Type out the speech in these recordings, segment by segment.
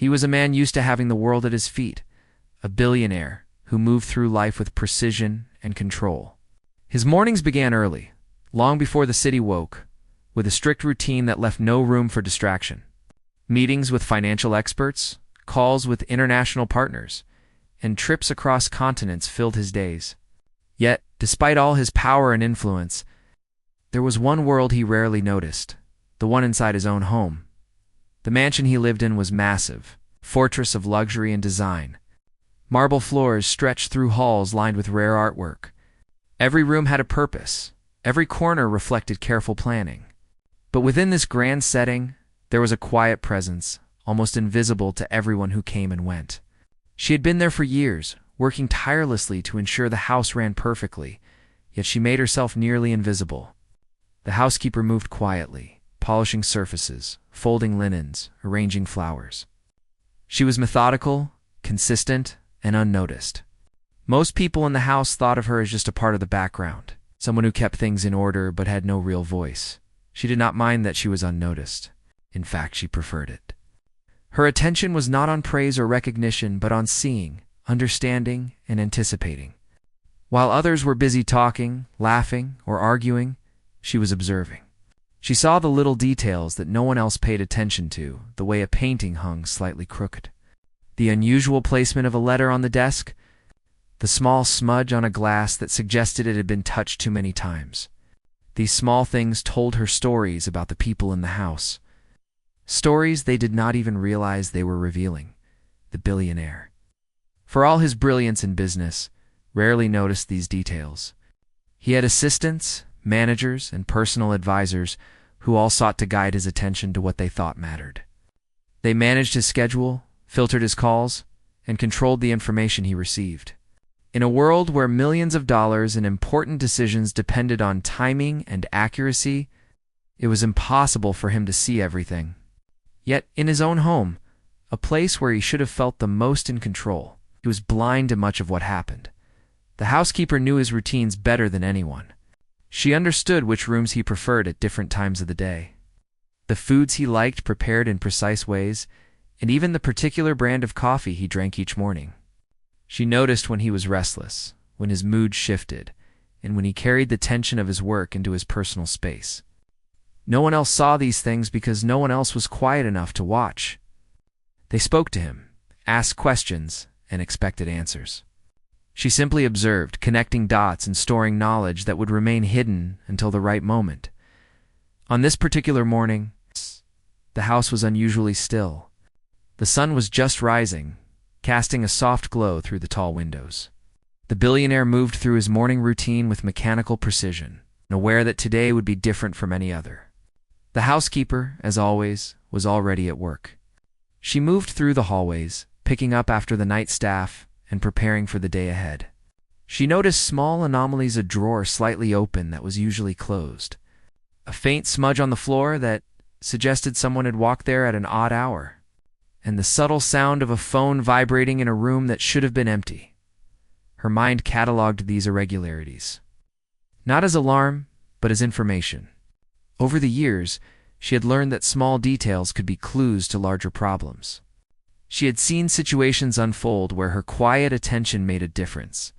He was a man used to having the world at his feet, a billionaire who moved through life with precision and control. His mornings began early, long before the city woke, with a strict routine that left no room for distraction. Meetings with financial experts, calls with international partners, and trips across continents filled his days. Yet, despite all his power and influence, there was one world he rarely noticed, the one inside his own home. The mansion he lived in was massive, fortress of luxury and design. Marble floors stretched through halls lined with rare artwork. Every room had a purpose. Every corner reflected careful planning. But within this grand setting, there was a quiet presence, almost invisible to everyone who came and went. She had been there for years, working tirelessly to ensure the house ran perfectly, yet she made herself nearly invisible. The housekeeper moved quietly, polishing surfaces, folding linens, arranging flowers. She was methodical, consistent, and unnoticed. Most people in the house thought of her as just a part of the background, someone who kept things in order but had no real voice. She did not mind that she was unnoticed. In fact, she preferred it. Her attention was not on praise or recognition, but on seeing, understanding, and anticipating. While others were busy talking, laughing, or arguing, she was observing. She saw the little details that no one else paid attention to, the way a painting hung slightly crooked, the unusual placement of a letter on the desk, the small smudge on a glass that suggested it had been touched too many times. These small things told her stories about the people in the house. Stories they did not even realize they were revealing. The billionaire, for all his brilliance in business, rarely noticed these details. He had assistants, managers, and personal advisors who all sought to guide his attention to what they thought mattered. They managed his schedule, filtered his calls, and controlled the information he received. In a world where millions of dollars and important decisions depended on timing and accuracy, it was impossible for him to see everything. Yet, in his own home, a place where he should have felt the most in control, he was blind to much of what happened. The housekeeper knew his routines better than anyone. She understood which rooms he preferred at different times of the day, the foods he liked prepared in precise ways, and even the particular brand of coffee he drank each morning. She noticed when he was restless, when his mood shifted, and when he carried the tension of his work into his personal space. No one else saw these things because no one else was quiet enough to watch. They spoke to him, asked questions, and expected answers. She simply observed, connecting dots and storing knowledge that would remain hidden until the right moment. On this particular morning, the house was unusually still. The sun was just rising, casting a soft glow through the tall windows. The billionaire moved through his morning routine with mechanical precision, aware that today would be different from any other. The housekeeper, as always, was already at work. She moved through the hallways, picking up after the night staff and preparing for the day ahead. She noticed small anomalies: a drawer slightly open that was usually closed, a faint smudge on the floor that suggested someone had walked there at an odd hour, and the subtle sound of a phone vibrating in a room that should have been empty. Her mind cataloged these irregularities, not as alarm, but as information. Over the years, she had learned that small details could be clues to larger problems. She had seen situations unfold where her quiet attention made a difference,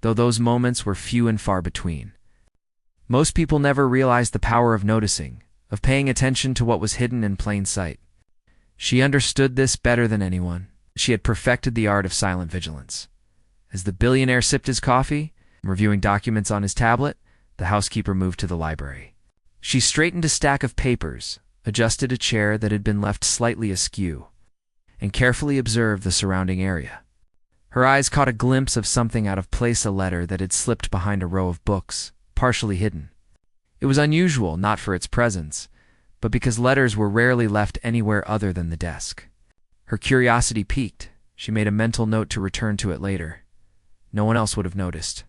though those moments were few and far between. Most people never realized the power of noticing, of paying attention to what was hidden in plain sight. She understood this better than anyone. She had perfected the art of silent vigilance. As the billionaire sipped his coffee, reviewing documents on his tablet, the housekeeper moved to the library. She straightened a stack of papers, adjusted a chair that had been left slightly askew, and carefully observed the surrounding area. Her eyes caught a glimpse of something out of place: a letter that had slipped behind a row of books, partially hidden. It was unusual, not for its presence, but because letters were rarely left anywhere other than the desk. Her curiosity piqued. She made a mental note to return to it later. No one else would have noticed.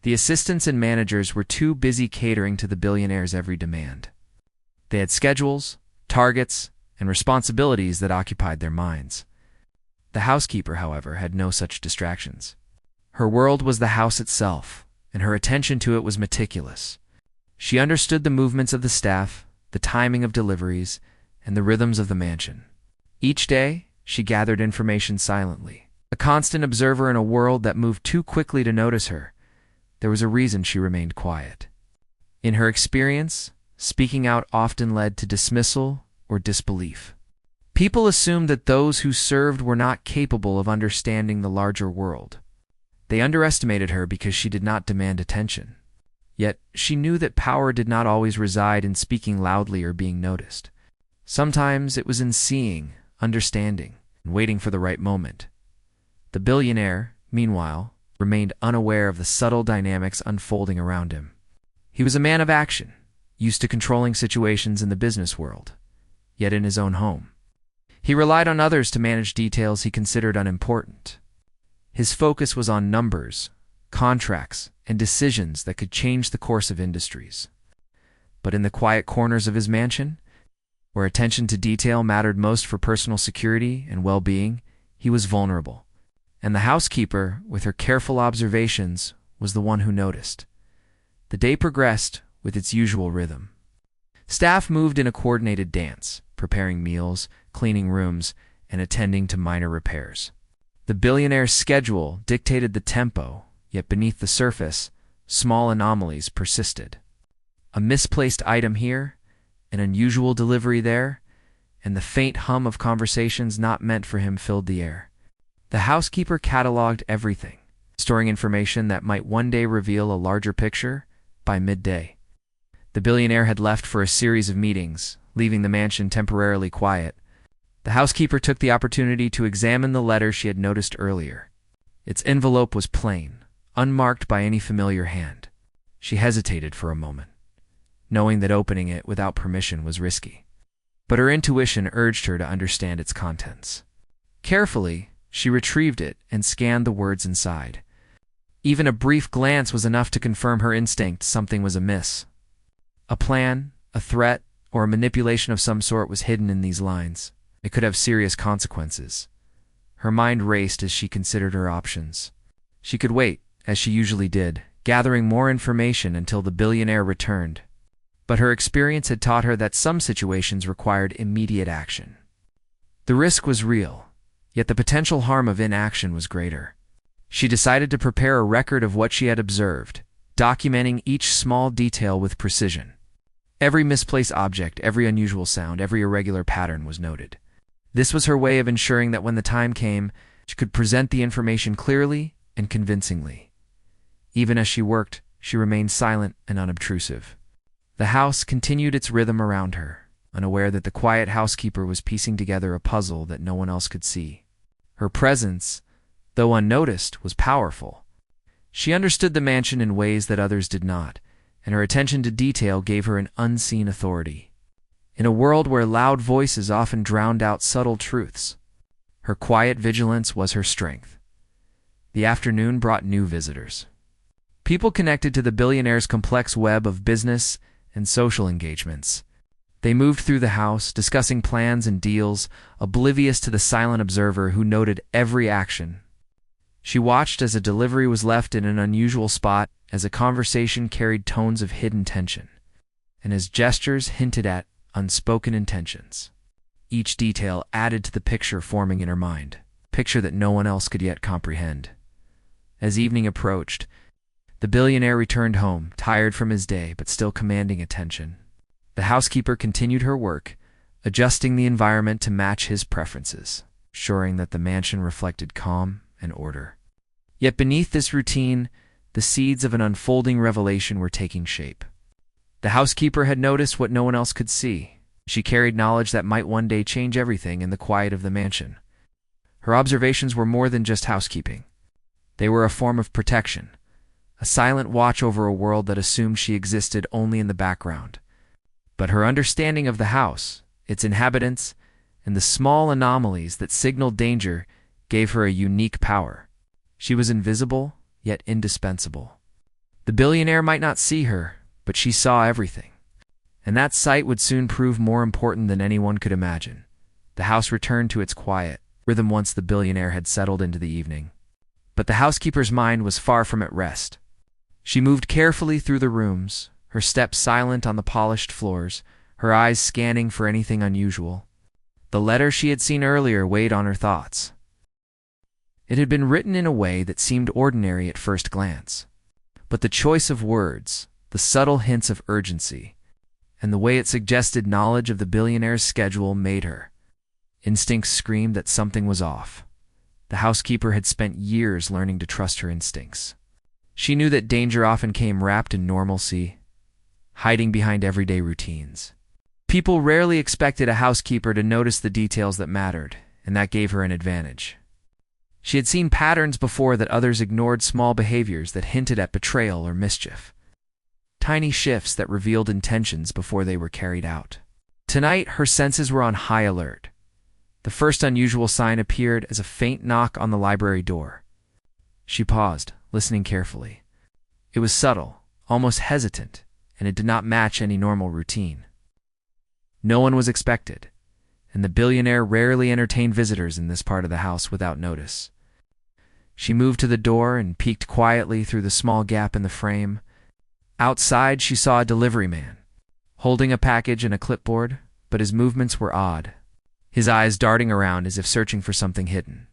The assistants and managers were too busy catering to the billionaire's every demand. They had schedules, targets, and responsibilities that occupied their minds. The housekeeper, however, had no such distractions. Her world was the house itself, and her attention to it was meticulous. She understood the movements of the staff, the timing of deliveries, and the rhythms of the mansion. Each day, she gathered information silently. A constant observer in a world that moved too quickly to notice her, there was a reason she remained quiet. In her experience, speaking out often led to dismissal or disbelief. People assumed that those who served were not capable of understanding the larger world. They underestimated her because she did not demand attention. Yet, she knew that power did not always reside in speaking loudly or being noticed. Sometimes it was in seeing, understanding, and waiting for the right moment. The billionaire, meanwhile, remained unaware of the subtle dynamics unfolding around him. He was a man of action, used to controlling situations in the business world, yet in his own home. He relied on others to manage details he considered unimportant. His focus was on numbers, contracts, and decisions that could change the course of industries. But in the quiet corners of his mansion, where attention to detail mattered most for personal security and well-being, he was vulnerable. And the housekeeper, with her careful observations, was the one who noticed. The day progressed with its usual rhythm. Staff moved in a coordinated dance, preparing meals, cleaning rooms, and attending to minor repairs. The billionaire's schedule dictated the tempo, yet beneath the surface, small anomalies persisted. A misplaced item here, an unusual delivery there, and the faint hum of conversations not meant for him filled the air. The housekeeper cataloged everything, storing information that might one day reveal a larger picture. By midday, the billionaire had left for a series of meetings, leaving the mansion temporarily quiet. The housekeeper took the opportunity to examine the letter she had noticed earlier. Its envelope was plain, unmarked by any familiar hand. She hesitated for a moment, knowing that opening it without permission was risky. But her intuition urged her to understand its contents. Carefully, she retrieved it and scanned the words inside. Even a brief glance was enough to confirm her instinct something was amiss. A plan, a threat, or a manipulation of some sort was hidden in these lines. It could have serious consequences. Her mind raced as she considered her options. She could wait, as she usually did, gathering more information until the billionaire returned. But her experience had taught her that some situations required immediate action. The risk was real, yet the potential harm of inaction was greater. She decided to prepare a record of what she had observed, documenting each small detail with precision. Every misplaced object, every unusual sound, every irregular pattern was noted. This was her way of ensuring that when the time came, she could present the information clearly and convincingly. Even as she worked, she remained silent and unobtrusive. The house continued its rhythm around her, unaware that the quiet housekeeper was piecing together a puzzle that no one else could see. Her presence, though unnoticed, was powerful. She understood the mansion in ways that others did not, and her attention to detail gave her an unseen authority. In a world where loud voices often drowned out subtle truths, her quiet vigilance was her strength. The afternoon brought new visitors. People connected to the billionaire's complex web of business and social engagements. They moved through the house, discussing plans and deals, oblivious to the silent observer who noted every action. She watched as a delivery was left in an unusual spot, as a conversation carried tones of hidden tension, and as gestures hinted at unspoken intentions. Each detail added to the picture forming in her mind, a picture that no one else could yet comprehend. As evening approached, the billionaire returned home, tired from his day but still commanding attention. The housekeeper continued her work, adjusting the environment to match his preferences, ensuring that the mansion reflected calm and order. Yet beneath this routine, the seeds of an unfolding revelation were taking shape. The housekeeper had noticed what no one else could see. She carried knowledge that might one day change everything in the quiet of the mansion. Her observations were more than just housekeeping. They were a form of protection, a silent watch over a world that assumed she existed only in the background. But her understanding of the house, its inhabitants, and the small anomalies that signaled danger gave her a unique power. She was invisible, yet indispensable. The billionaire might not see her, but she saw everything. And that sight would soon prove more important than anyone could imagine. The house returned to its quiet rhythm once the billionaire had settled into the evening. But the housekeeper's mind was far from at rest. She moved carefully through the rooms, her steps silent on the polished floors, her eyes scanning for anything unusual. The letter she had seen earlier weighed on her thoughts. It had been written in a way that seemed ordinary at first glance. But the choice of words, the subtle hints of urgency, and the way it suggested knowledge of the billionaire's schedule made her. Instincts screamed that something was off. The housekeeper had spent years learning to trust her instincts. She knew that danger often came wrapped in normalcy, hiding behind everyday routines. People rarely expected a housekeeper to notice the details that mattered, and that gave her an advantage. She had seen patterns before that others ignored, small behaviors that hinted at betrayal or mischief. Tiny shifts that revealed intentions before they were carried out. Tonight, her senses were on high alert. The first unusual sign appeared as a faint knock on the library door. She paused, listening carefully. It was subtle, almost hesitant, and it did not match any normal routine. No one was expected, and the billionaire rarely entertained visitors in this part of the house without notice. She moved to the door and peeked quietly through the small gap in the frame. Outside, she saw a delivery man, holding a package and a clipboard, but his movements were odd, his eyes darting around as if searching for something hidden,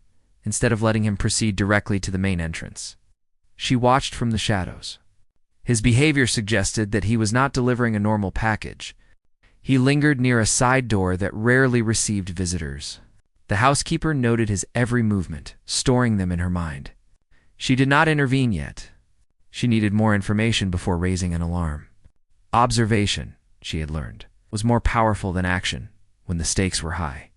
instead of letting him proceed directly to the main entrance. She watched from the shadows. His behavior suggested that he was not delivering a normal package. He lingered near a side door that rarely received visitors. The housekeeper noted his every movement, storing them in her mind. She did not intervene yet. She needed more information before raising an alarm. Observation, she had learned, was more powerful than action when the stakes were high.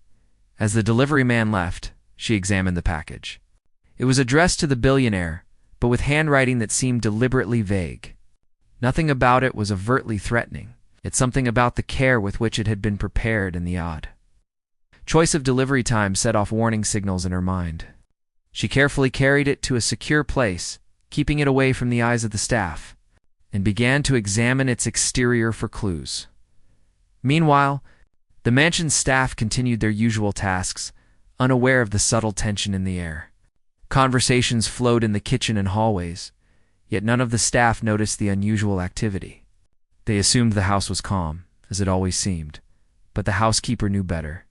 As the delivery man left, she examined the package. It was addressed to the billionaire, but with handwriting that seemed deliberately vague. Nothing about it was overtly threatening, yet something about the care with which it had been prepared and the odd choice of delivery time set off warning signals in her mind. She carefully carried it to a secure place, keeping it away from the eyes of the staff, and began to examine its exterior for clues. Meanwhile, the mansion's staff continued their usual tasks, unaware of the subtle tension in the air. Conversations flowed in the kitchen and hallways, yet none of the staff noticed the unusual activity. They assumed the house was calm, as it always seemed, but the housekeeper knew better.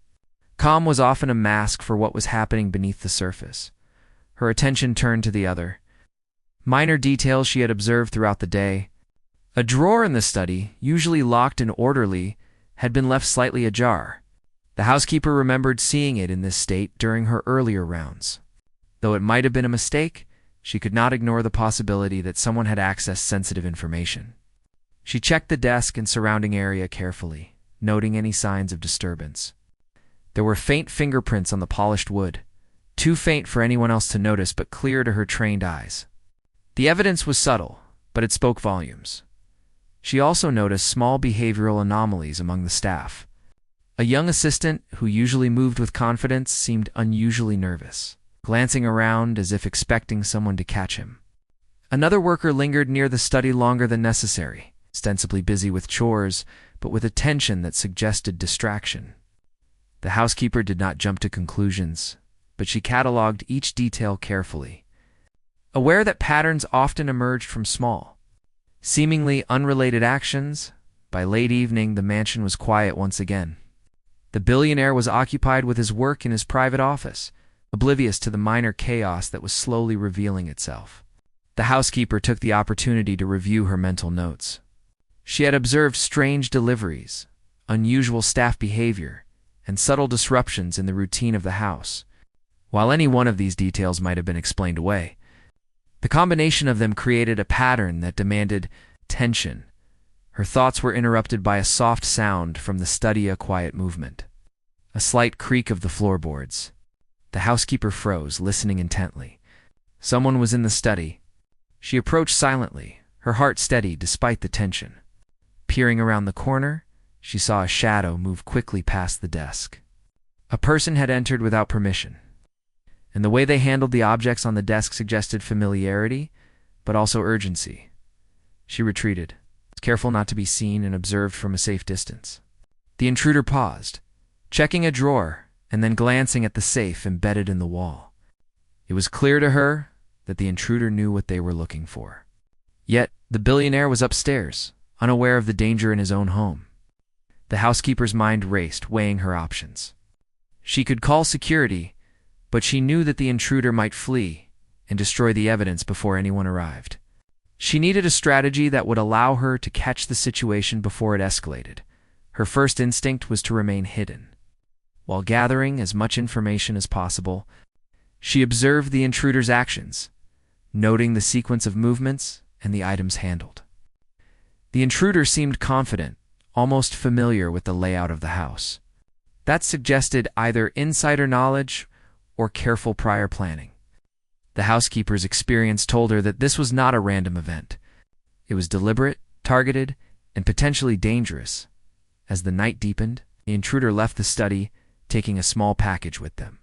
Calm was often a mask for what was happening beneath the surface. Her attention turned to the other minor details she had observed throughout the day. A drawer in the study, usually locked and orderly, had been left slightly ajar. The housekeeper remembered seeing it in this state during her earlier rounds. Though it might have been a mistake, she could not ignore the possibility that someone had accessed sensitive information. She checked the desk and surrounding area carefully, noting any signs of disturbance. There were faint fingerprints on the polished wood, too faint for anyone else to notice but clear to her trained eyes. The evidence was subtle, but it spoke volumes. She also noticed small behavioral anomalies among the staff. A young assistant, who usually moved with confidence, seemed unusually nervous, glancing around as if expecting someone to catch him. Another worker lingered near the study longer than necessary, ostensibly busy with chores, but with a tension that suggested distraction. The housekeeper did not jump to conclusions, but she catalogued each detail carefully. Aware that patterns often emerged from small, seemingly unrelated actions, by late evening the mansion was quiet once again. The billionaire was occupied with his work in his private office, oblivious to the minor chaos that was slowly revealing itself. The housekeeper took the opportunity to review her mental notes. She had observed strange deliveries, unusual staff behavior, and subtle disruptions in the routine of the house. While any one of these details might have been explained away, the combination of them created a pattern that demanded attention. Her thoughts were interrupted by a soft sound from the study, a quiet movement. A slight creak of the floorboards. The housekeeper froze, listening intently. Someone was in the study. She approached silently, her heart steady despite the tension. Peering around the corner, she saw a shadow move quickly past the desk. A person had entered without permission, and the way they handled the objects on the desk suggested familiarity, but also urgency. She retreated, careful not to be seen and observed from a safe distance. The intruder paused, checking a drawer and then glancing at the safe embedded in the wall. It was clear to her that the intruder knew what they were looking for. Yet, the billionaire was upstairs, unaware of the danger in his own home. The housekeeper's mind raced, weighing her options. She could call security, but she knew that the intruder might flee and destroy the evidence before anyone arrived. She needed a strategy that would allow her to catch the situation before it escalated. Her first instinct was to remain hidden. While gathering as much information as possible, she observed the intruder's actions, noting the sequence of movements and the items handled. The intruder seemed confident, almost familiar with the layout of the house. That suggested either insider knowledge or careful prior planning. The housekeeper's experience told her that this was not a random event. It was deliberate, targeted, and potentially dangerous. As the night deepened, the intruder left the study, taking a small package with them.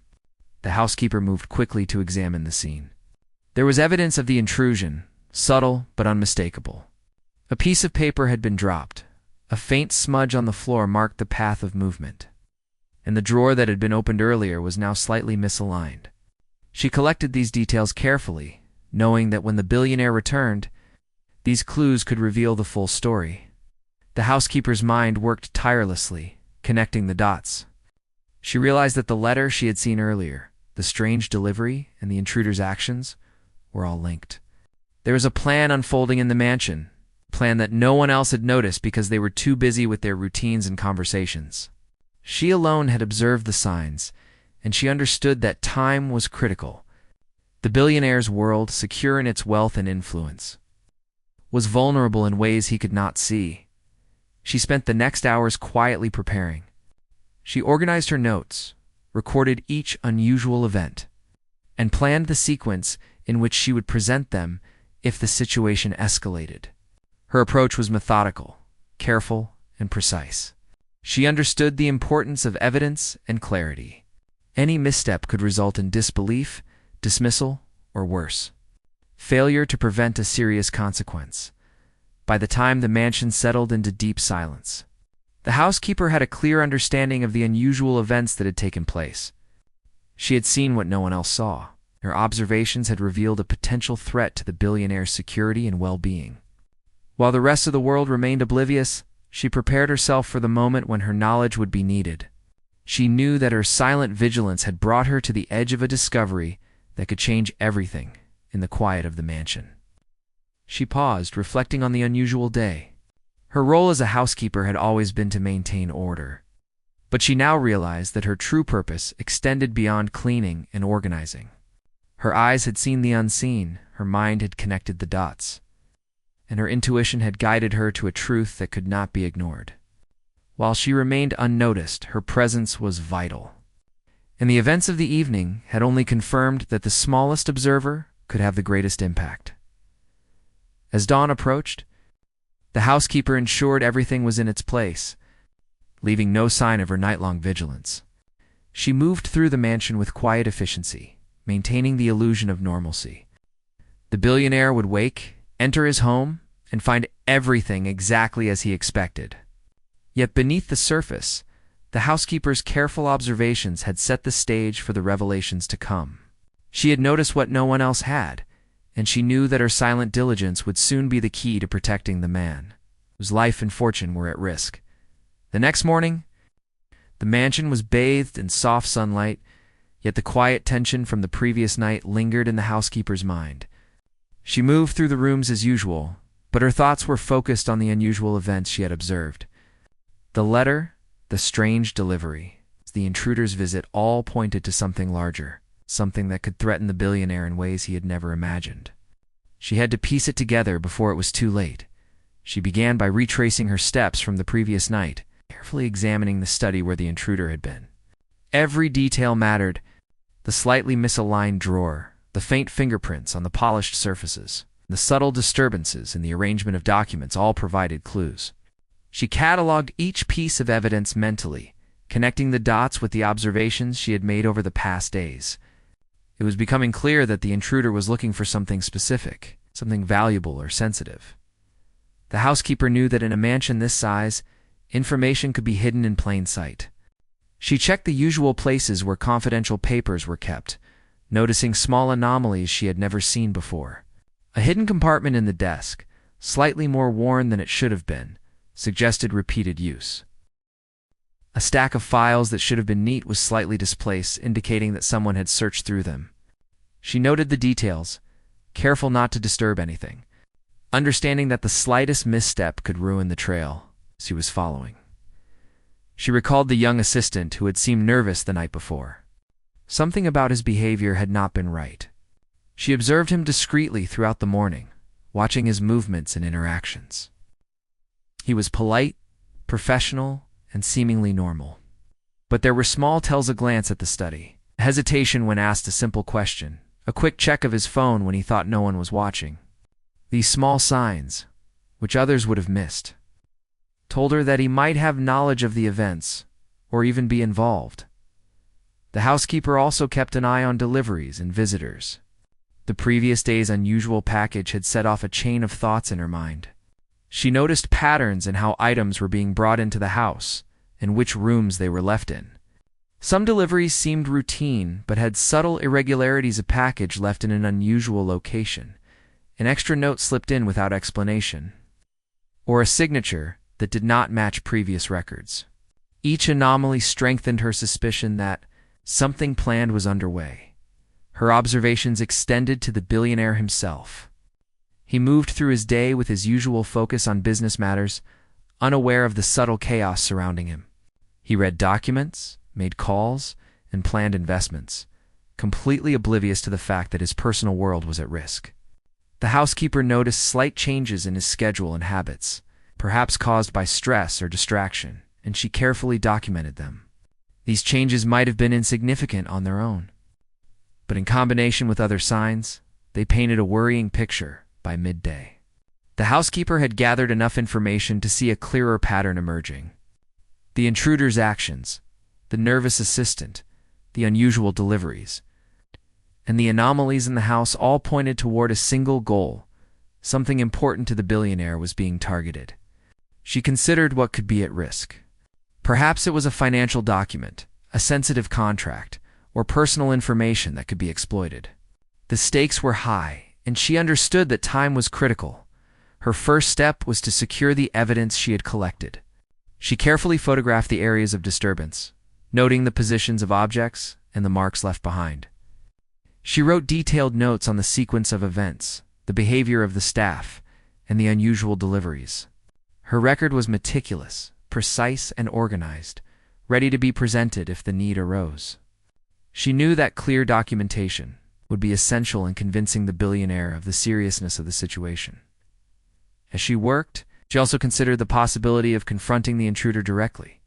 The housekeeper moved quickly to examine the scene. There was evidence of the intrusion, subtle but unmistakable. A piece of paper had been dropped. A faint smudge on the floor marked the path of movement, and the drawer that had been opened earlier was now slightly misaligned. She collected these details carefully, knowing that when the billionaire returned, these clues could reveal the full story. The housekeeper's mind worked tirelessly, connecting the dots. She realized that the letter she had seen earlier, the strange delivery, and the intruder's actions were all linked. There was a plan unfolding in the mansion, a plan that no one else had noticed because they were too busy with their routines and conversations. She alone had observed the signs, and she understood that time was critical. The billionaire's world, secure in its wealth and influence, was vulnerable in ways he could not see. She spent the next hours quietly preparing. She organized her notes, recorded each unusual event, and planned the sequence in which she would present them if the situation escalated. Her approach was methodical, careful, and precise. She understood the importance of evidence and clarity. Any misstep could result in disbelief, dismissal, or worse, failure to prevent a serious consequence. By the time the mansion settled into deep silence, the housekeeper had a clear understanding of the unusual events that had taken place. She had seen what no one else saw. Her observations had revealed a potential threat to the billionaire's security and well-being. While the rest of the world remained oblivious, she prepared herself for the moment when her knowledge would be needed. She knew that her silent vigilance had brought her to the edge of a discovery that could change everything in the quiet of the mansion. She paused, reflecting on the unusual day. Her role as a housekeeper had always been to maintain order, but she now realized that her true purpose extended beyond cleaning and organizing. Her eyes had seen the unseen, her mind had connected the dots, and her intuition had guided her to a truth that could not be ignored. While she remained unnoticed, her presence was vital. And the events of the evening had only confirmed that the smallest observer could have the greatest impact. As dawn approached, the housekeeper ensured everything was in its place, leaving no sign of her night-long vigilance. She moved through the mansion with quiet efficiency, maintaining the illusion of normalcy. The billionaire would wake, enter his home, and find everything exactly as he expected. Yet beneath the surface, the housekeeper's careful observations had set the stage for the revelations to come. She had noticed what no one else had, and she knew that her silent diligence would soon be the key to protecting the man, whose life and fortune were at risk. The next morning, the mansion was bathed in soft sunlight, yet the quiet tension from the previous night lingered in the housekeeper's mind. She moved through the rooms as usual, but her thoughts were focused on the unusual events she had observed. The letter, the strange delivery, the intruder's visit all pointed to something larger, something that could threaten the billionaire in ways he had never imagined. She had to piece it together before it was too late. She began by retracing her steps from the previous night, carefully examining the study where the intruder had been. Every detail mattered: the slightly misaligned drawer, the faint fingerprints on the polished surfaces, the subtle disturbances in the arrangement of documents all provided clues. She cataloged each piece of evidence mentally, connecting the dots with the observations she had made over the past days. It was becoming clear that the intruder was looking for something specific, something valuable or sensitive. The housekeeper knew that in a mansion this size, information could be hidden in plain sight. She checked the usual places where confidential papers were kept, noticing small anomalies she had never seen before. A hidden compartment in the desk, slightly more worn than it should have been, suggested repeated use. A stack of files that should have been neat was slightly displaced, indicating that someone had searched through them. She noted the details, careful not to disturb anything, understanding that the slightest misstep could ruin the trail she was following. She recalled the young assistant who had seemed nervous the night before. Something about his behavior had not been right. She observed him discreetly throughout the morning, watching his movements and interactions. He was polite, professional, and seemingly normal. But there were small tells a glance at the study, hesitation when asked a simple question, a quick check of his phone when he thought no one was watching. These small signs, which others would have missed, told her that he might have knowledge of the events, or even be involved. The housekeeper also kept an eye on deliveries and visitors. The previous day's unusual package had set off a chain of thoughts in her mind. She noticed patterns in how items were being brought into the house and which rooms they were left in. Some deliveries seemed routine but had subtle irregularities, a package left in an unusual location, an extra note slipped in without explanation, or a signature that did not match previous records. Each anomaly strengthened her suspicion that something planned was underway. Her observations extended to the billionaire himself. He moved through his day with his usual focus on business matters, unaware of the subtle chaos surrounding him. He read documents, made calls, and planned investments, completely oblivious to the fact that his personal world was at risk. The housekeeper noticed slight changes in his schedule and habits, perhaps caused by stress or distraction, and she carefully documented them. These changes might have been insignificant on their own, but in combination with other signs, they painted a worrying picture. By midday, the housekeeper had gathered enough information to see a clearer pattern emerging. The intruder's actions, the nervous assistant, the unusual deliveries, and the anomalies in the house all pointed toward a single goal. Something important to the billionaire was being targeted. She considered what could be at risk. Perhaps it was a financial document, a sensitive contract, or personal information that could be exploited. The stakes were high, and she understood that time was critical. Her first step was to secure the evidence she had collected. She carefully photographed the areas of disturbance, noting the positions of objects and the marks left behind. She wrote detailed notes on the sequence of events, the behavior of the staff, and the unusual deliveries. Her record was meticulous, precise, and organized, ready to be presented if the need arose. She knew that clear documentation would be essential in convincing the billionaire of the seriousness of the situation. As she worked, she also considered the possibility of confronting the intruder directly.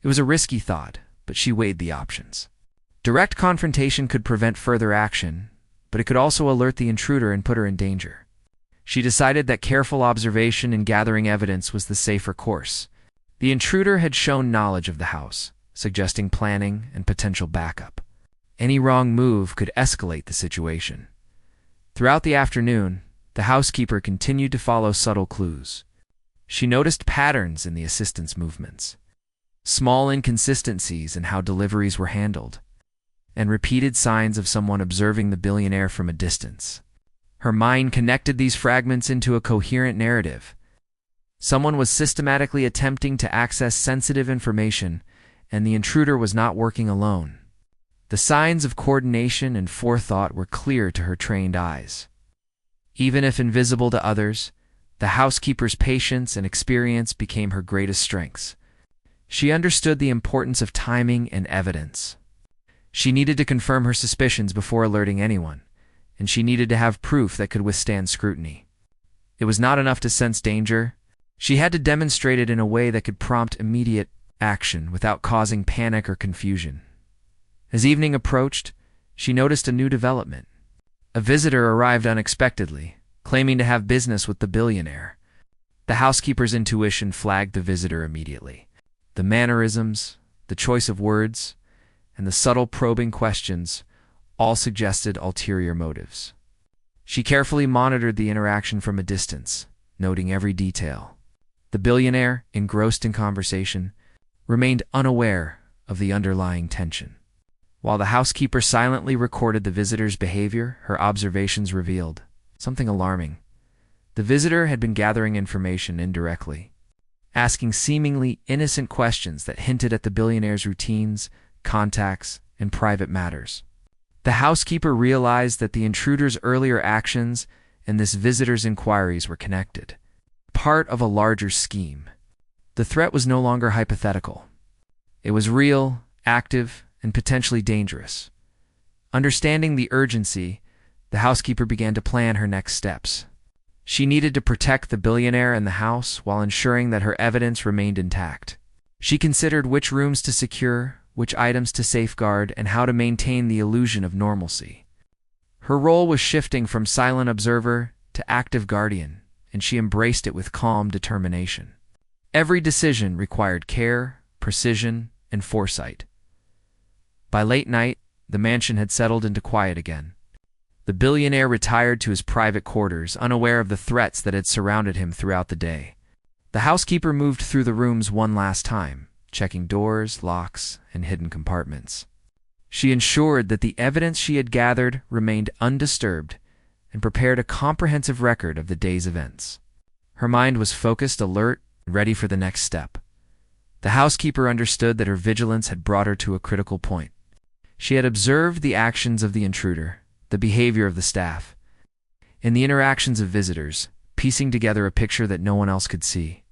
It was a risky thought, but she weighed the options. Direct confrontation could prevent further action, but it could also alert the intruder and put her in danger. She decided that careful observation and gathering evidence was the safer course. The intruder had shown knowledge of the house, suggesting planning and potential backup. Any wrong move could escalate the situation. Throughout the afternoon, the housekeeper continued to follow subtle clues. She noticed patterns in the assistant's movements, small inconsistencies in how deliveries were handled, and repeated signs of someone observing the billionaire from a distance. Her mind connected these fragments into a coherent narrative. Someone was systematically attempting to access sensitive information, and the intruder was not working alone. The signs of coordination and forethought were clear to her trained eyes. Even if invisible to others, the housekeeper's patience and experience became her greatest strengths. She understood the importance of timing and evidence. She needed to confirm her suspicions before alerting anyone, and she needed to have proof that could withstand scrutiny. It was not enough to sense danger. She had to demonstrate it in a way that could prompt immediate action without causing panic or confusion. As evening approached, she noticed a new development. A visitor arrived unexpectedly, claiming to have business with the billionaire. The housekeeper's intuition flagged the visitor immediately. The mannerisms, the choice of words, and the subtle probing questions all suggested ulterior motives. She carefully monitored the interaction from a distance, noting every detail. The billionaire, engrossed in conversation, remained unaware of the underlying tension. While the housekeeper silently recorded the visitor's behavior, her observations revealed something alarming. The visitor had been gathering information indirectly. asking seemingly innocent questions that hinted at the billionaire's routines, contacts, and private matters. The housekeeper realized that the intruder's earlier actions and this visitor's inquiries were connected, part of a larger scheme. The threat was no longer hypothetical. It was real, active, and potentially dangerous. Understanding the urgency, the housekeeper began to plan her next steps. She needed to protect the billionaire and the house while ensuring that her evidence remained intact. She considered which rooms to secure, which items to safeguard, and how to maintain the illusion of normalcy. Her role was shifting from silent observer to active guardian, and she embraced it with calm determination. Every decision required care, precision, and foresight. By late night, the mansion had settled into quiet again. The billionaire retired to his private quarters, unaware of the threats that had surrounded him throughout the day. The housekeeper moved through the rooms one last time, checking doors, locks, and hidden compartments. She ensured that the evidence she had gathered remained undisturbed and prepared a comprehensive record of the day's events. Her mind was focused, alert, and ready for the next step. The housekeeper understood that her vigilance had brought her to a critical point. She had observed the actions of the intruder, the behavior of the staff, and the interactions of visitors, piecing together a picture that no one else could see.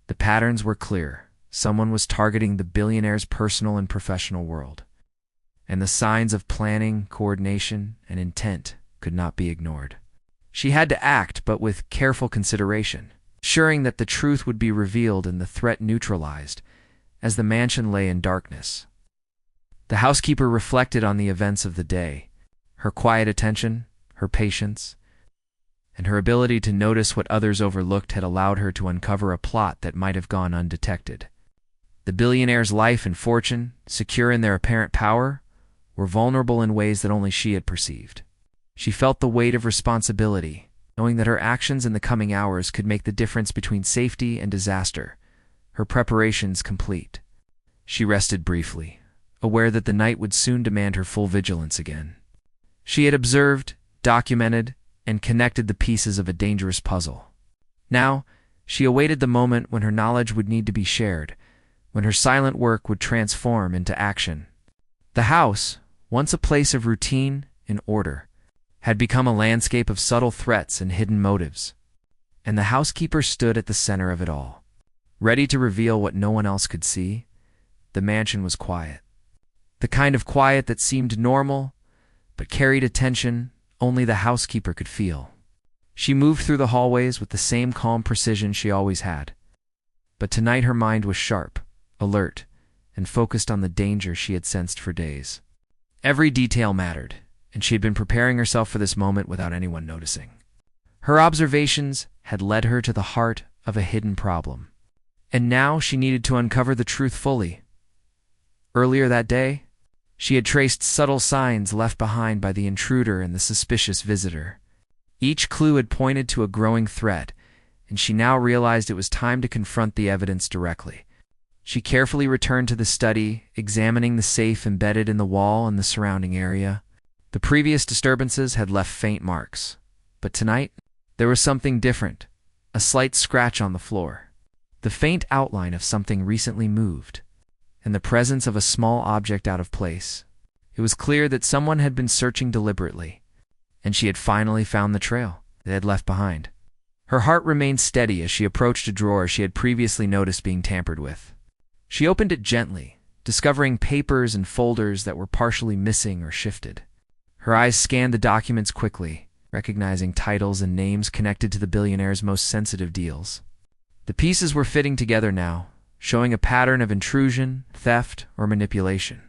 The patterns were clear. Someone was targeting the billionaire's personal and professional world, and the signs of planning, coordination, and intent could not be ignored. She had to act, but with careful consideration, ensuring that the truth would be revealed and the threat neutralized as the mansion lay in darkness. The housekeeper reflected on the events of the day. Her quiet attention, her patience, and her ability to notice what others overlooked had allowed her to uncover a plot that might have gone undetected. The billionaire's life and fortune, secure in their apparent power, were vulnerable in ways that only she had perceived. She felt the weight of responsibility, knowing that her actions in the coming hours could make the difference between safety and disaster, her preparations complete. She rested briefly, aware that the night would soon demand her full vigilance again. She had observed, documented, and connected the pieces of a dangerous puzzle. Now, she awaited the moment when her knowledge would need to be shared, when her silent work would transform into action. The house, once a place of routine and order, had become a landscape of subtle threats and hidden motives, and the housekeeper stood at the center of it all. Ready to reveal what no one else could see, the mansion was quiet. The kind of quiet that seemed normal, but carried a tension only the housekeeper could feel. She moved through the hallways with the same calm precision she always had. But tonight her mind was sharp, alert, and focused on the danger she had sensed for days. Every detail mattered, and she had been preparing herself for this moment without anyone noticing. Her observations had led her to the heart of a hidden problem, and now she needed to uncover the truth fully. Earlier that day, she had traced subtle signs left behind by the intruder and the suspicious visitor. Each clue had pointed to a growing threat, and she now realized it was time to confront the evidence directly. She carefully returned to the study, examining the safe embedded in the wall and the surrounding area. The previous disturbances had left faint marks, but tonight there was something different, a slight scratch on the floor, the faint outline of something recently moved, and the presence of a small object out of place. It was clear that someone had been searching deliberately, and she had finally found the trail they had left behind. Her heart remained steady as she approached a drawer she had previously noticed being tampered with. She opened it gently, discovering papers and folders that were partially missing or shifted. Her eyes scanned the documents quickly, recognizing titles and names connected to the billionaire's most sensitive deals. The pieces were fitting together now, showing a pattern of intrusion, theft, or manipulation.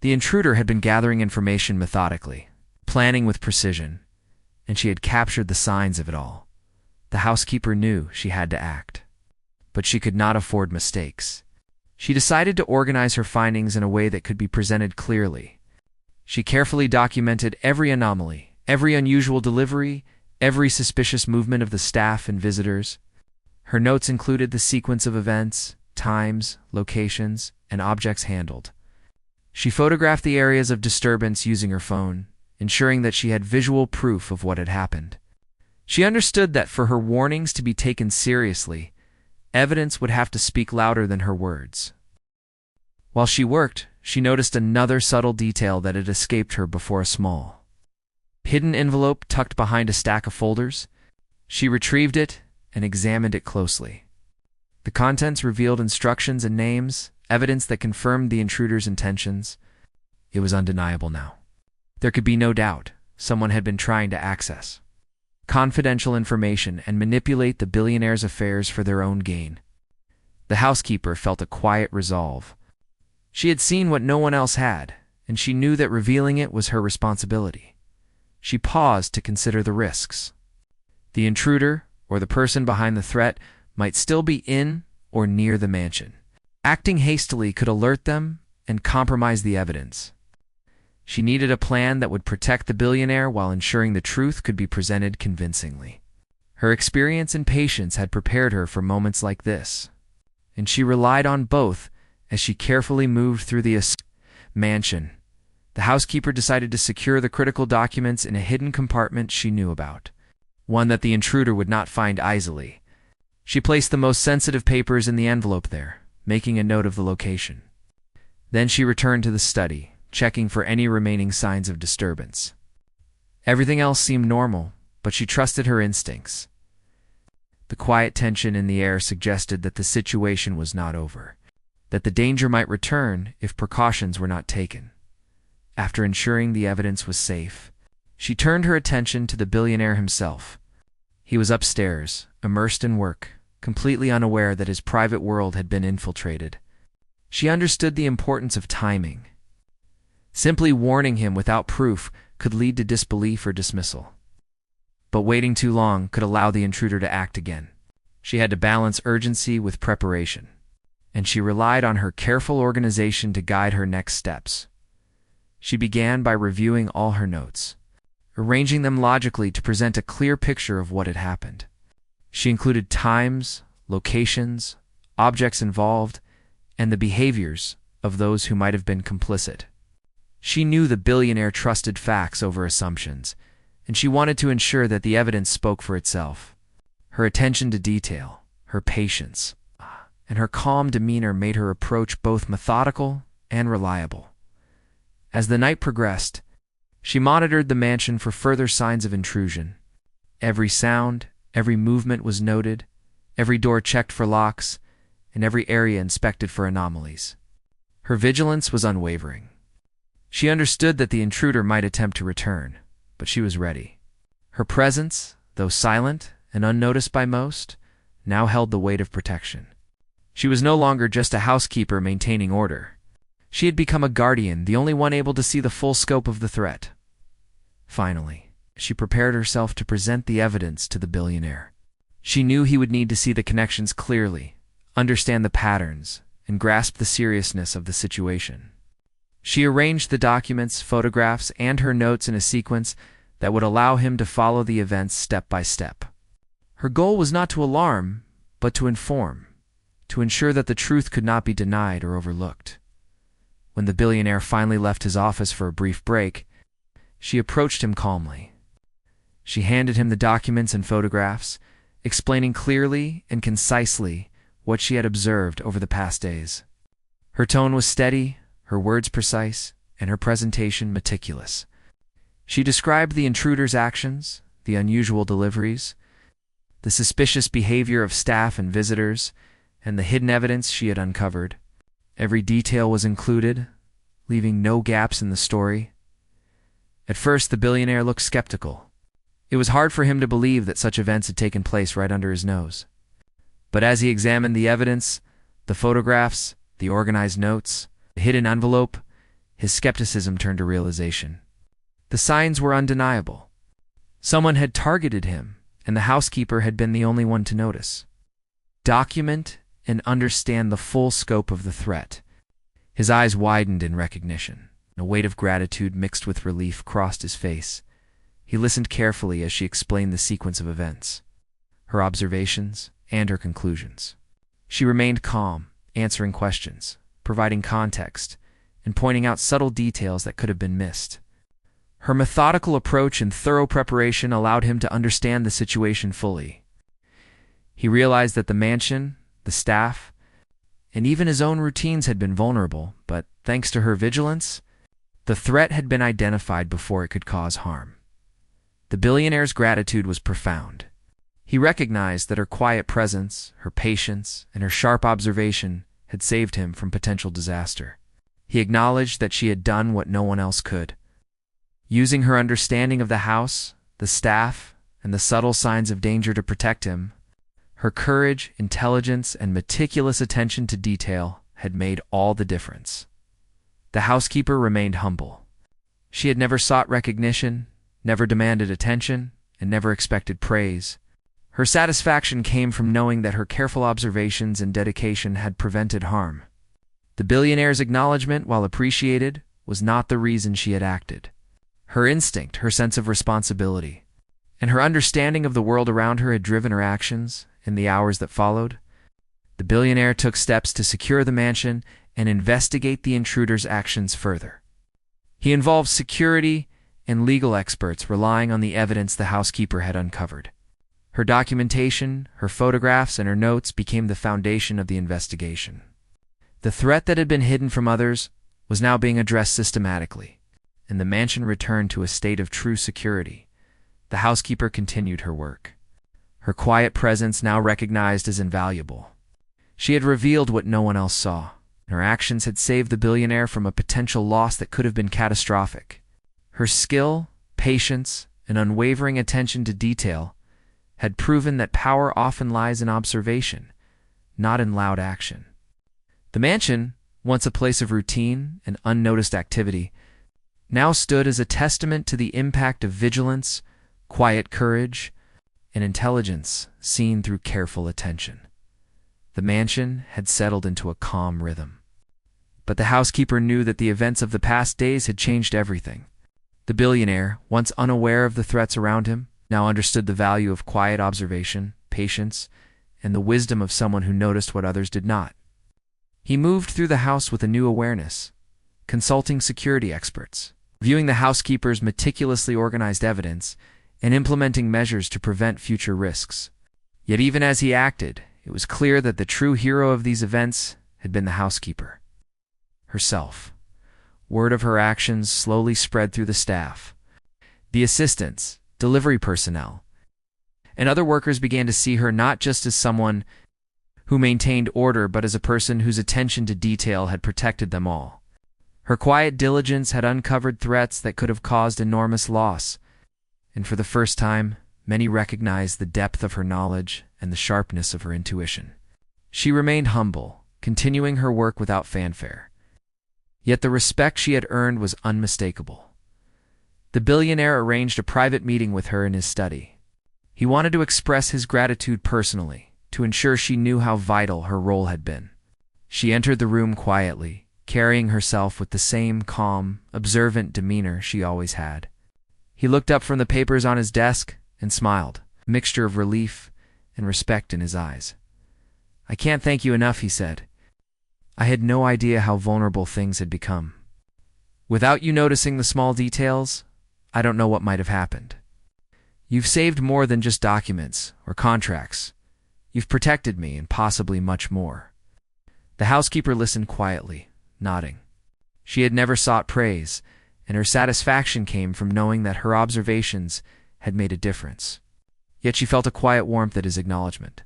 The intruder had been gathering information methodically, planning with precision, and she had captured the signs of it all. The housekeeper knew she had to act, but she could not afford mistakes. She decided to organize her findings in a way that could be presented clearly. She carefully documented every anomaly, every unusual delivery, every suspicious movement of the staff and visitors. Her notes included the sequence of events, times, locations, and objects handled. She photographed the areas of disturbance using her phone, ensuring that she had visual proof of what had happened. She understood that for her warnings to be taken seriously, Evidence would have to speak louder than her words. While she worked, she noticed another subtle detail that had escaped her before: a small, hidden envelope tucked behind a stack of folders. She retrieved it and examined it closely. The contents revealed instructions and names, evidence that confirmed the intruder's intentions. It was undeniable now. There could be no doubt someone had been trying to access confidential information and manipulate the billionaire's affairs for their own gain. The housekeeper felt a quiet resolve. She had seen what no one else had, and she knew that revealing it was her responsibility. She paused to consider the risks. The intruder, or the person behind the threat, might still be in or near the mansion. Acting hastily could alert them and compromise the evidence. She needed a plan that would protect the billionaire while ensuring the truth could be presented convincingly. Her experience and patience had prepared her for moments like this, and she relied on both as she carefully moved through the mansion. The housekeeper decided to secure the critical documents in a hidden compartment she knew about, one that the intruder would not find easily. She placed the most sensitive papers in the envelope there, making a note of the location. Then she returned to the study, checking for any remaining signs of disturbance. Everything else seemed normal, but she trusted her instincts. The quiet tension in the air suggested that the situation was not over, that the danger might return if precautions were not taken. After ensuring the evidence was safe, she turned her attention to the billionaire himself. He was upstairs, immersed in work, completely unaware that his private world had been infiltrated. She understood the importance of timing. Simply warning him without proof could lead to disbelief or dismissal. But waiting too long could allow the intruder to act again. She had to balance urgency with preparation, and she relied on her careful organization to guide her next steps. She began by reviewing all her notes, arranging them logically to present a clear picture of what had happened. She included times, locations, objects involved, and the behaviors of those who might have been complicit. She knew the billionaire trusted facts over assumptions, and she wanted to ensure that the evidence spoke for itself. Her attention to detail, her patience, and her calm demeanor made her approach both methodical and reliable. As the night progressed, she monitored the mansion for further signs of intrusion. Every sound, every movement was noted, every door checked for locks, and every area inspected for anomalies. Her vigilance was unwavering. She understood that the intruder might attempt to return, but she was ready. Her presence, though silent and unnoticed by most, now held the weight of protection. She was no longer just a housekeeper maintaining order. She had become a guardian, the only one able to see the full scope of the threat. Finally, she prepared herself to present the evidence to the billionaire. She knew he would need to see the connections clearly, understand the patterns, and grasp the seriousness of the situation. She arranged the documents, photographs, and her notes in a sequence that would allow him to follow the events step by step. Her goal was not to alarm, but to inform, to ensure that the truth could not be denied or overlooked. When the billionaire finally left his office for a brief break, she approached him calmly. She handed him the documents and photographs, explaining clearly and concisely what she had observed over the past days. Her tone was steady, her words precise, and her presentation meticulous. She described the intruder's actions, the unusual deliveries, the suspicious behavior of staff and visitors, and the hidden evidence she had uncovered. Every detail was included, leaving no gaps in the story. At first, the billionaire looked skeptical. It was hard for him to believe that such events had taken place right under his nose. But as he examined the evidence, the photographs, the organized notes, the hidden envelope, his skepticism turned to realization. The signs were undeniable. Someone had targeted him, and the housekeeper had been the only one to notice. Document and understand the full scope of the threat. His eyes widened in recognition. A weight of gratitude mixed with relief crossed his face. He listened carefully as she explained the sequence of events, her observations, and her conclusions. She remained calm, answering questions, providing context, and pointing out subtle details that could have been missed. Her methodical approach and thorough preparation allowed him to understand the situation fully. He realized that the mansion, the staff, and even his own routines had been vulnerable, but thanks to her vigilance, the threat had been identified before it could cause harm. The billionaire's gratitude was profound. He recognized that her quiet presence, her patience, and her sharp observation had saved him from potential disaster. He acknowledged that she had done what no one else could. Using her understanding of the house, the staff, and the subtle signs of danger to protect him, her courage, intelligence, and meticulous attention to detail had made all the difference. The housekeeper remained humble. She had never sought recognition, never demanded attention, and never expected praise. Her satisfaction came from knowing that her careful observations and dedication had prevented harm. The billionaire's acknowledgement, while appreciated, was not the reason she had acted. Her instinct, her sense of responsibility, and her understanding of the world around her had driven her actions in the hours that followed. The billionaire took steps to secure the mansion and investigate the intruder's actions further. He involved security and legal experts relying on the evidence the housekeeper had uncovered. Her documentation, her photographs, and her notes became the foundation of the investigation. The threat that had been hidden from others was now being addressed systematically, and the mansion returned to a state of true security. The housekeeper continued her work, her quiet presence now recognized as invaluable. She had revealed what no one else saw. Her actions had saved the billionaire from a potential loss that could have been catastrophic. Her skill, patience, and unwavering attention to detail had proven that power often lies in observation, not in loud action. The mansion, once a place of routine and unnoticed activity, now stood as a testament to the impact of vigilance, quiet courage, and intelligence seen through careful attention. The mansion had settled into a calm rhythm. But the housekeeper knew that the events of the past days had changed everything. The billionaire, once unaware of the threats around him, now understood the value of quiet observation, patience, and the wisdom of someone who noticed what others did not. He moved through the house with a new awareness, consulting security experts, viewing the housekeeper's meticulously organized evidence, and implementing measures to prevent future risks. Yet even as he acted, it was clear that the true hero of these events had been the housekeeper herself. Word of her actions slowly spread through the staff. The assistants, delivery personnel, and other workers began to see her not just as someone who maintained order, but as a person whose attention to detail had protected them all. Her quiet diligence had uncovered threats that could have caused enormous loss, and for the first time, many recognized the depth of her knowledge and the sharpness of her intuition. She remained humble, continuing her work without fanfare. Yet the respect she had earned was unmistakable. The billionaire arranged a private meeting with her in his study. He wanted to express his gratitude personally, to ensure she knew how vital her role had been. She entered the room quietly, carrying herself with the same calm, observant demeanor she always had. He looked up from the papers on his desk and smiled, a mixture of relief and respect in his eyes. "I can't thank you enough," he said. "I had no idea how vulnerable things had become. Without you noticing the small details, I don't know what might have happened. You've saved more than just documents or contracts. You've protected me and possibly much more." The housekeeper listened quietly, nodding. She had never sought praise, and her satisfaction came from knowing that her observations had made a difference. Yet she felt a quiet warmth at his acknowledgement.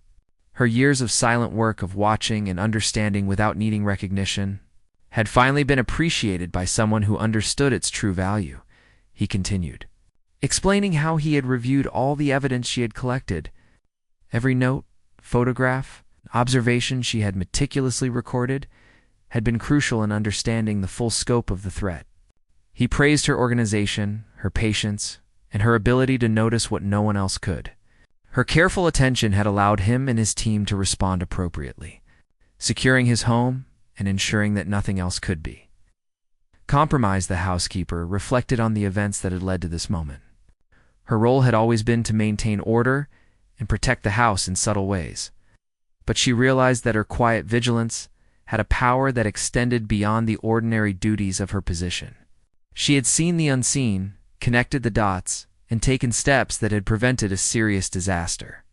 Her years of silent work of watching and understanding without needing recognition had finally been appreciated by someone who understood its true value. He continued, explaining how he had reviewed all the evidence she had collected. Every note, photograph, observation she had meticulously recorded had been crucial in understanding the full scope of the threat. He praised her organization, her patience, and her ability to notice what no one else could. Her careful attention had allowed him and his team to respond appropriately, securing his home and ensuring that nothing else could be. Compromise, the housekeeper reflected on the events that had led to this moment. Her role had always been to maintain order and protect the house in subtle ways. But she realized that her quiet vigilance had a power that extended beyond the ordinary duties of her position. She had seen the unseen, connected the dots, and taken steps that had prevented a serious disaster.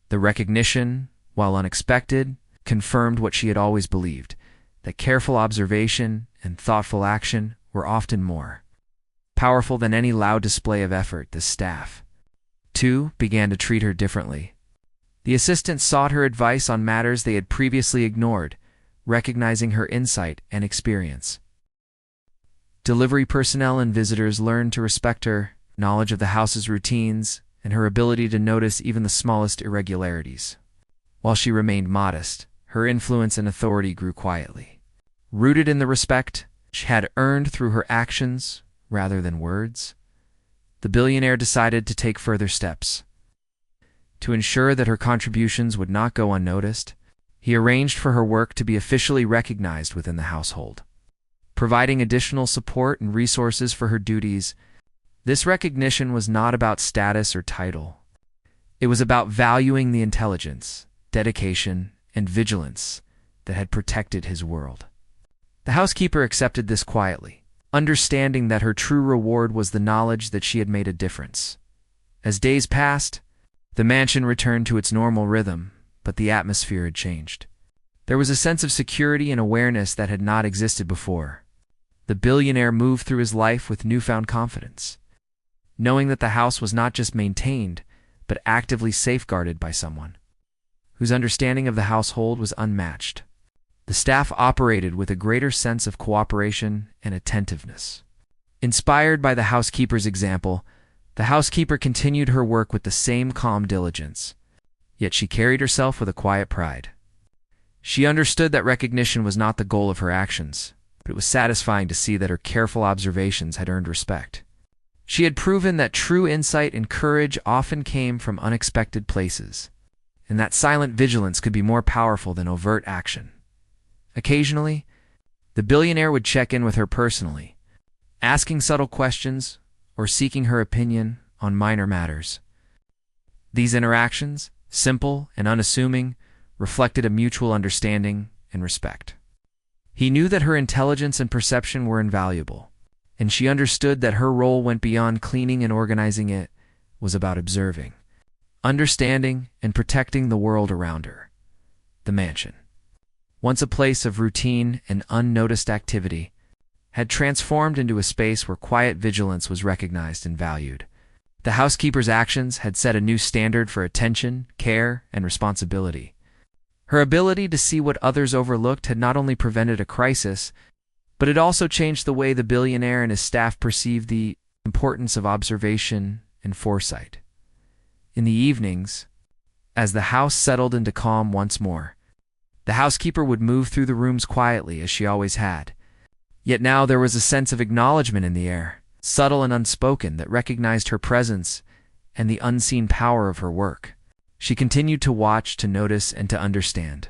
The recognition, while unexpected, confirmed what she had always believed, that careful observation and thoughtful action were often more powerful than any loud display of effort. The staff, too, began to treat her differently. The assistants sought her advice on matters they had previously ignored, recognizing her insight and experience. Delivery personnel and visitors learned to respect her knowledge of the house's routines and her ability to notice even the smallest irregularities. While she remained modest, her influence and authority grew quietly, rooted in the respect she had earned through her actions rather than words. The billionaire decided to take further steps. To ensure that her contributions would not go unnoticed, he arranged for her work to be officially recognized within the household, providing additional support and resources for her duties. This recognition was not about status or title. It was about valuing the intelligence, dedication, and vigilance that had protected his world. The housekeeper accepted this quietly, understanding that her true reward was the knowledge that she had made a difference. As days passed, the mansion returned to its normal rhythm, but the atmosphere had changed. There was a sense of security and awareness that had not existed before. The billionaire moved through his life with newfound confidence, knowing that the house was not just maintained, but actively safeguarded by someone whose understanding of the household was unmatched. The staff operated with a greater sense of cooperation and attentiveness. Inspired by the housekeeper's example, the housekeeper continued her work with the same calm diligence, yet she carried herself with a quiet pride. She understood that recognition was not the goal of her actions, but it was satisfying to see that her careful observations had earned respect. She had proven that true insight and courage often came from unexpected places, and that silent vigilance could be more powerful than overt action. Occasionally, the billionaire would check in with her personally, asking subtle questions or seeking her opinion on minor matters. These interactions, simple and unassuming, reflected a mutual understanding and respect. He knew that her intelligence and perception were invaluable, and she understood that her role went beyond cleaning and organizing. It was about observing, understanding, and protecting the world around her. The mansion, once a place of routine and unnoticed activity, had transformed into a space where quiet vigilance was recognized and valued. The housekeeper's actions had set a new standard for attention, care, and responsibility. Her ability to see what others overlooked had not only prevented a crisis, but it also changed the way the billionaire and his staff perceived the importance of observation and foresight. In the evenings, as the house settled into calm once more, the housekeeper would move through the rooms quietly as she always had. Yet now there was a sense of acknowledgement in the air, subtle and unspoken, that recognized her presence and the unseen power of her work. She continued to watch, to notice, and to understand,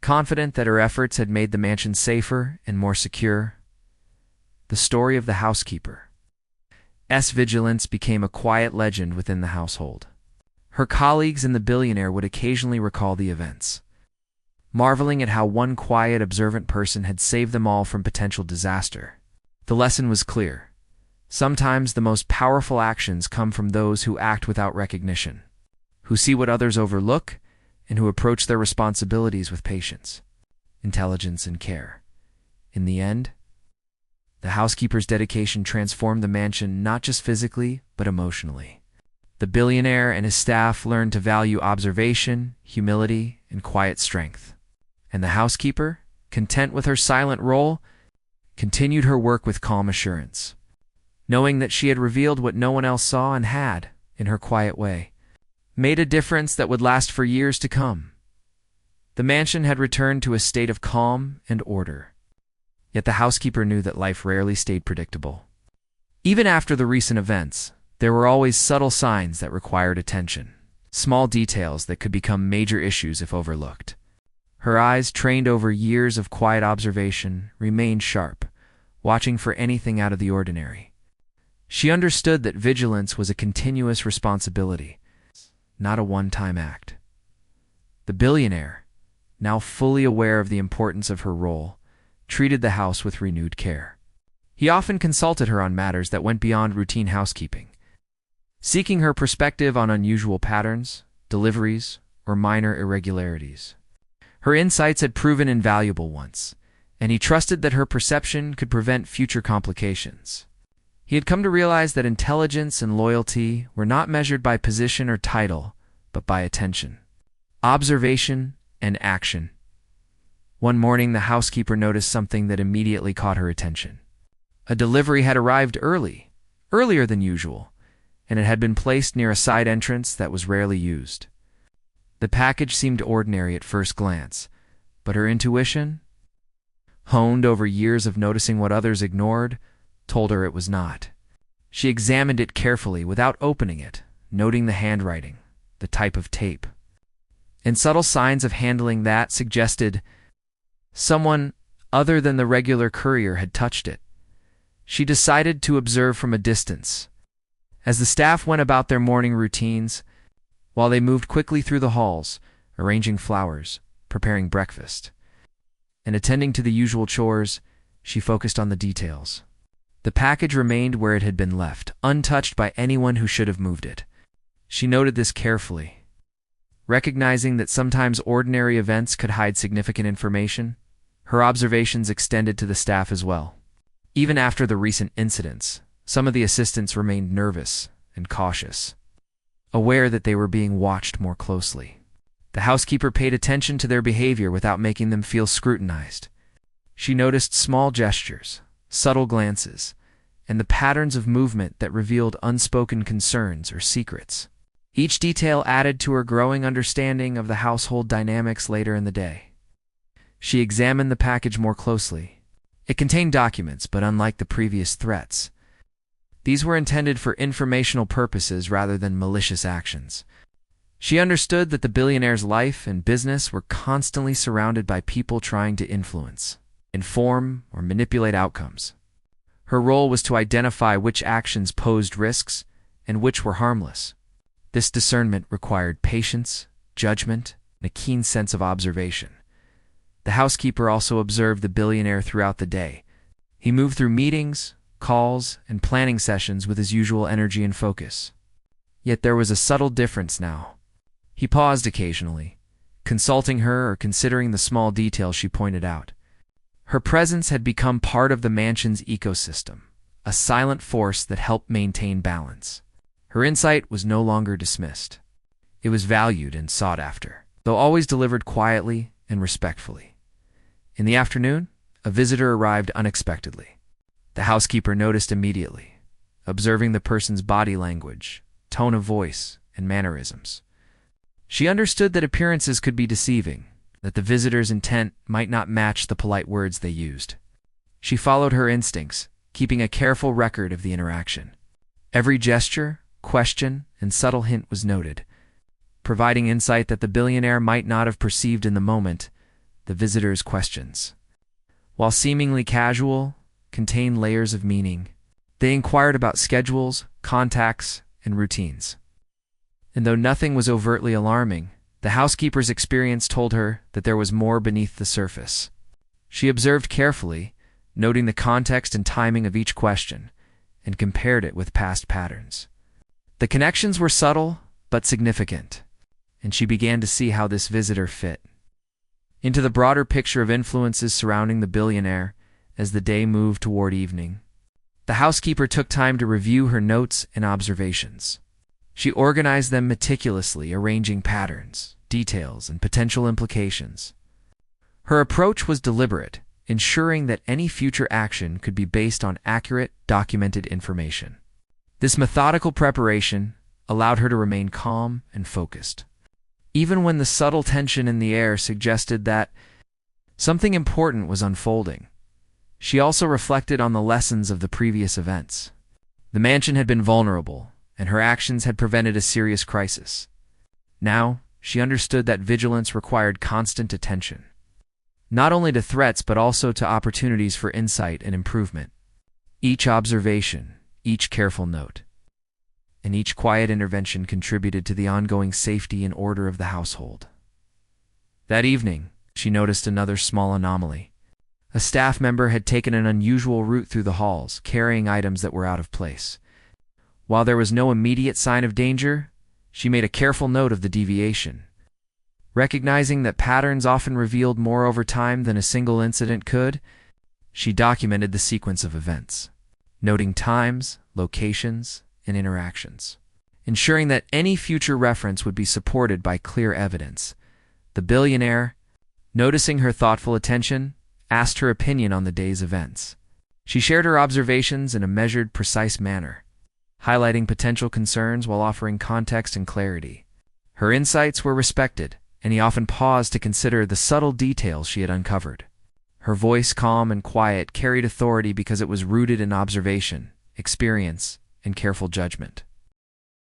confident that her efforts had made the mansion safer and more secure. The story of the housekeeper's vigilance became a quiet legend within the household. Her colleagues and the billionaire would occasionally recall the events, marveling at how one quiet, observant person had saved them all from potential disaster. The lesson was clear. Sometimes the most powerful actions come from those who act without recognition, who see what others overlook, and who approach their responsibilities with patience, intelligence, and care. In the end, the housekeeper's dedication transformed the mansion not just physically, but emotionally. The billionaire and his staff learned to value observation, humility, and quiet strength. And the housekeeper, content with her silent role, continued her work with calm assurance, knowing that she had revealed what no one else saw and had, in her quiet way, made a difference that would last for years to come. The mansion had returned to a state of calm and order, yet the housekeeper knew that life rarely stayed predictable. Even after the recent events, there were always subtle signs that required attention, small details that could become major issues if overlooked. Her eyes, trained over years of quiet observation, remained sharp, watching for anything out of the ordinary. She understood that vigilance was a continuous responsibility, not a one-time act. The billionaire, now fully aware of the importance of her role, treated the house with renewed care. He often consulted her on matters that went beyond routine housekeeping, seeking her perspective on unusual patterns, deliveries, or minor irregularities. Her insights had proven invaluable once, and he trusted that her perception could prevent future complications. He had come to realize that intelligence and loyalty were not measured by position or title, but by attention, observation, and action. One morning, the housekeeper noticed something that immediately caught her attention. A delivery had arrived earlier than usual, and it had been placed near a side entrance that was rarely used. The package seemed ordinary at first glance, but her intuition, honed over years of noticing what others ignored, told her it was not. She examined it carefully without opening it, noting the handwriting, the type of tape, and subtle signs of handling that suggested someone other than the regular courier had touched it. She decided to observe from a distance. As the staff went about their morning routines, while they moved quickly through the halls, arranging flowers, preparing breakfast, and attending to the usual chores, she focused on the details. The package remained where it had been left, untouched by anyone who should have moved it. She noted this carefully, recognizing that sometimes ordinary events could hide significant information. Her observations extended to the staff as well. Even after the recent incidents, some of the assistants remained nervous and cautious, aware that they were being watched more closely. The housekeeper paid attention to their behavior without making them feel scrutinized. She noticed small gestures, subtle glances, and the patterns of movement that revealed unspoken concerns or secrets. Each detail added to her growing understanding of the household dynamics later in the day. She examined the package more closely. It contained documents, but unlike the previous threats, these were intended for informational purposes rather than malicious actions. She understood that the billionaire's life and business were constantly surrounded by people trying to influence, inform, or manipulate outcomes. Her role was to identify which actions posed risks and which were harmless. This discernment required patience, judgment, and a keen sense of observation. The housekeeper also observed the billionaire throughout the day. He moved through meetings, calls, and planning sessions with his usual energy and focus. Yet there was a subtle difference now. He paused occasionally, consulting her or considering the small details she pointed out. Her presence had become part of the mansion's ecosystem, a silent force that helped maintain balance. Her insight was no longer dismissed. It was valued and sought after, though always delivered quietly and respectfully. In the afternoon, a visitor arrived unexpectedly. The housekeeper noticed immediately, observing the person's body language, tone of voice, and mannerisms. She understood that appearances could be deceiving, that the visitor's intent might not match the polite words they used. She followed her instincts, keeping a careful record of the interaction. Every gesture, question, and subtle hint was noted, providing insight that the billionaire might not have perceived in the moment. The visitor's questions, while seemingly casual, contained layers of meaning. They inquired about schedules, contacts, and routines. And though nothing was overtly alarming, the housekeeper's experience told her that there was more beneath the surface. She observed carefully, noting the context and timing of each question, and compared it with past patterns. The connections were subtle but significant, and she began to see how this visitor fit into the broader picture of influences surrounding the billionaire. As the day moved toward evening, the housekeeper took time to review her notes and observations. She organized them meticulously, arranging patterns, details, and potential implications. Her approach was deliberate, ensuring that any future action could be based on accurate, documented information. This methodical preparation allowed her to remain calm and focused, even when the subtle tension in the air suggested that something important was unfolding. She also reflected on the lessons of the previous events. The mansion had been vulnerable, and her actions had prevented a serious crisis. Now, she understood that vigilance required constant attention, not only to threats but also to opportunities for insight and improvement. Each observation, each careful note, and each quiet intervention contributed to the ongoing safety and order of the household. That evening, she noticed another small anomaly. A staff member had taken an unusual route through the halls, carrying items that were out of place. While there was no immediate sign of danger, she made a careful note of the deviation. Recognizing that patterns often revealed more over time than a single incident could, she documented the sequence of events, noting times, locations, and interactions, ensuring that any future reference would be supported by clear evidence. The billionaire, noticing her thoughtful attention, asked her opinion on the day's events. She shared her observations in a measured, precise manner, highlighting potential concerns while offering context and clarity. Her insights were respected, and he often paused to consider the subtle details she had uncovered. Her voice, calm and quiet, carried authority because it was rooted in observation, experience, and careful judgment.